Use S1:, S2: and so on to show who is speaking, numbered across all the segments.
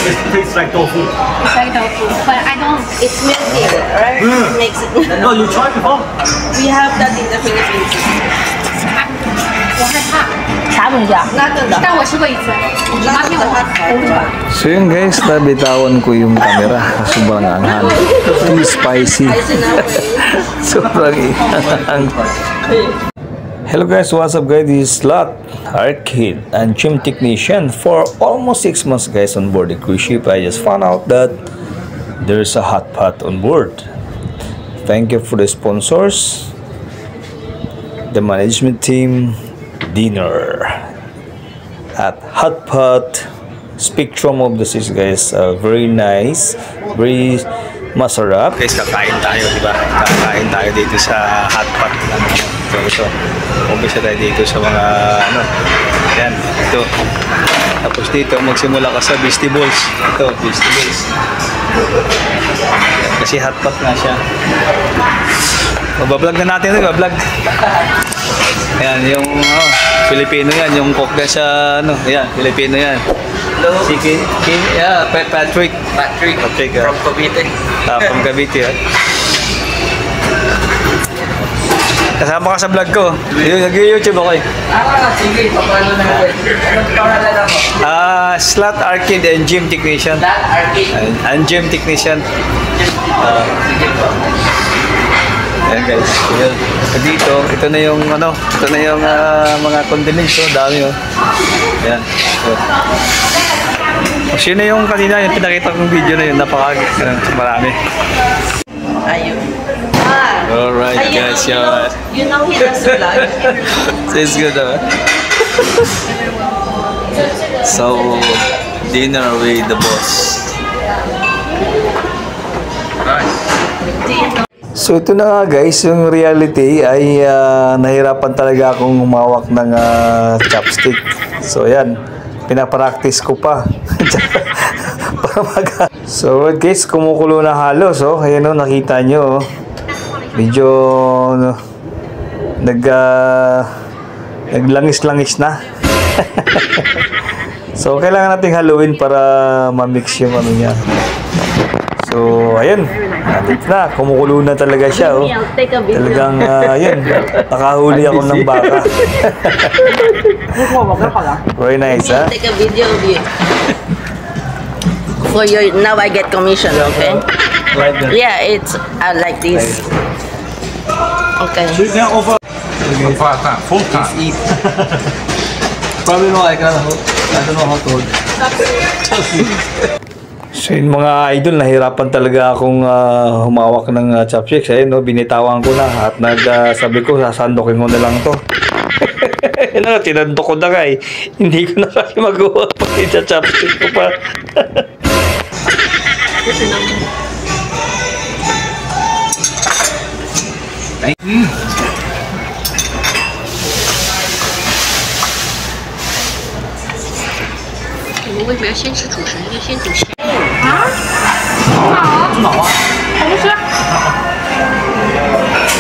S1: It tastes like tofu.
S2: It's like tofu, but I don't.
S3: It's milky, right?
S1: Mm.
S3: Makes it.
S1: No, you tried before?
S3: We have that in the Philippines.
S2: 我害怕，
S4: 啥东西啊？
S3: 那真的，
S2: 但我吃过一次。我妈骗我，我不知道。
S5: So yun guys, nabitawan ko yung camera. Sobrang anghang. Too spicy. Sobrang anghang. Hello guys, what's up guys? This is Slot, Arcade, and Gym Technician. For almost 6 months guys on board the cruise ship, I just found out that there's a hot pot on board. Thank you for the sponsors, the management team, dinner at Hot Pot Spectrum of the Seas guys. Very nice, very masarap. Guys, kakain tayo, di ba? Kakain tayo dito sa Hot Pot. So ito, umpisa tayo dito sa mga ano, yan, ito. Tapos dito, magsimula ka sa vegetables. Ito, vegetables. Yan, kasi hot pot nga siya. Mabablog na natin ito, mabablog. Yan, yung Filipino yan, yung cook na sa ano, yan, Filipino yan. Si yeah, Patrick. From Cavite. From Cavite, Kasama ka sa vlog ko. Nag-YouTube ako eh.
S4: Sige, papalo na natin. Anong pangalan mo?
S5: Slot Arcade and Gym Technician.
S4: Slot Arcade.
S5: And Gym Technician.
S4: Sige po.
S5: Ayan guys. Dito, ito na yung ano, ito na yung mga condiments, dami oh. Ayan. So, yun na yung kanina, yung pinakita kong video na yun, marami.
S3: Ayun.
S5: Alright guys, yeah.
S3: You know he does vlog.
S5: It's good So, dinner with the boss. So ito na nga guys, yung reality ay nahirapan talaga akong humawak ng chopstick. So yan, pinapractice ko pa. So guys, kumukulo na halos oh. Ayan oh, nakita nyo oh. Medyo naglangis-langis na. So kailangan nating haluin para ma-mix yung ano niya. So ayun, nandito na, kumukulo na talaga siya oh. Talagang ayun, nakahuli ako ng baka. Very nice ha.
S3: Take a video of you. For your, now I get commission, okay? Yeah, it's like this. Okay.
S1: Full time.
S5: Eat. Probably no, I don't know how to hold. So yun mga idol, nahirapan talaga akong humawak ng chopsticks. Ayun no, binitawan ko na at sabi ko sasandokin ko na lang to. Yun na, tinandok ko na nga eh. Hindi ko na kasi magawa pag i-chopstick ko pa.
S2: 我为什么要先吃主食？就先煮咸啊？好不吃。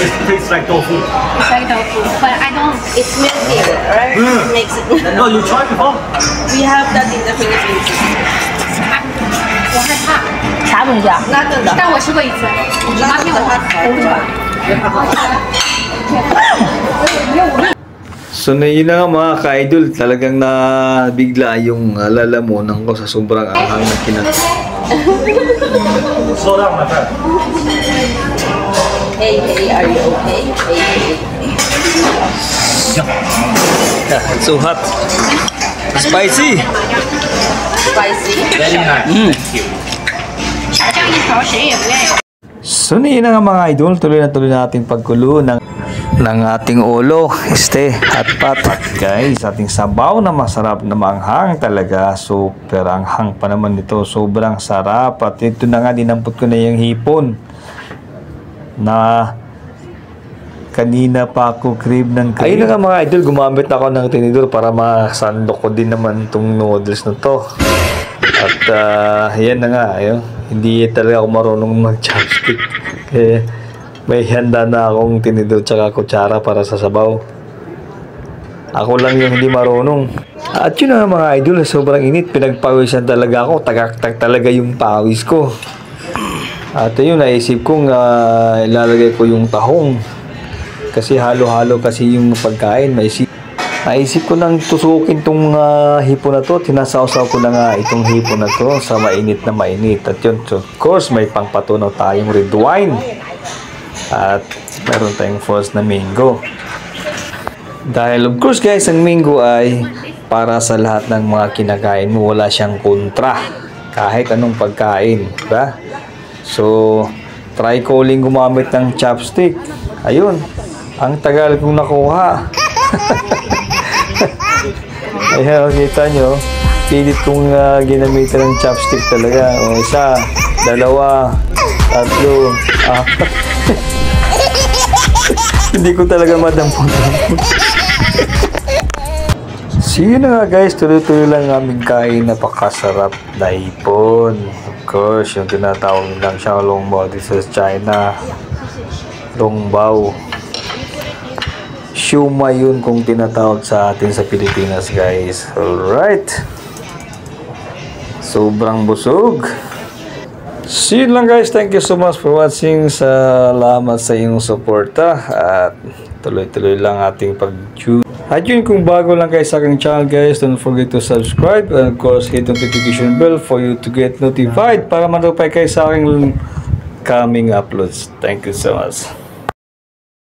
S1: It tastes like tofu.
S2: It's like tofu, but I don't.
S3: It's milky, right?
S1: Mm.
S3: Makes it.
S1: No, you tried before?
S3: We have that in the Philippines.
S2: 我害怕，
S4: 啥东西啊？
S3: 那真的，
S2: 但我吃过一次。我妈骗我，我不知道。
S5: So na yun na nga mga ka-idol, talagang nabigla yung lalamunan ko sa sobrang anghang na kinat.
S1: Slow down, my friend.
S3: Hey, are you okay? Hey.
S5: It's so hot. Spicy.
S3: Spicy.
S1: Very nice. Thank you.
S2: 这样一勺谁也不愿意。
S5: So na yun na nga mga idol, tuloy na tuloy natin pagkulo ng ating ulo, hot pot. Guys, ating sabaw na masarap na maanghang talaga. Super anghang pa naman ito. Sobrang sarap. At ito na nga, dinampot ko na yung hipon na kanina pa ako crave ng crave. Ayun na nga mga idol, gumamit ako ng tinidor para masandok ko din naman itong noodles na to. At yan na nga, ayun. Hindi talaga ako marunong mag-chopstick. Kaya may handa na akong tinidor tsaka kutsara para sa sabaw. Ako lang yung hindi marunong. At yun na mga idol, sobrang init. Pinagpawisan talaga ako. Tagaktak talaga yung pawis ko. At yun, naisip kong ilalagay ko yung tahong. Kasi halo-halo kasi yung pagkain. Naisip ko nang tusukin tong hipon na to. Tinasawsaw ko na nga itong hipon na to sa mainit na mainit. At yun, so of course, may pangpatunaw tayong red wine. At meron tayong false na mango. Dahil of course guys, ang mango ay para sa lahat ng mga kinakain mo. Wala siyang kontra. Kahit anong pagkain. Diba? So, try ko uling gumamit ng chopstick. Ayun. Ang tagal kong nakuha. Ayan, kita nyo. Pilit kong ginamitan ng chopstick talaga. O, 1, 2, 3, 4. Hindi ko talaga madampot. See you na nga guys. Tuloy-tuloy lang aming kain. Napakasarap na hipon. Of course, yung tinatawag lang siya longbao dito sa China. Longbao. Siuma yun kung tinatawag sa atin sa Pilipinas guys. Alright. Sobrang busog. See you lang guys. Thank you so much for watching. Salamat sa inyong suporta. At tuloy-tuloy lang ating pag-tune. At yun, kung bago lang kayo sa aking channel guys, don't forget to subscribe. And of course, hit the notification bell for you to get notified para ma-notify kayo sa aking coming uploads. Thank you so much.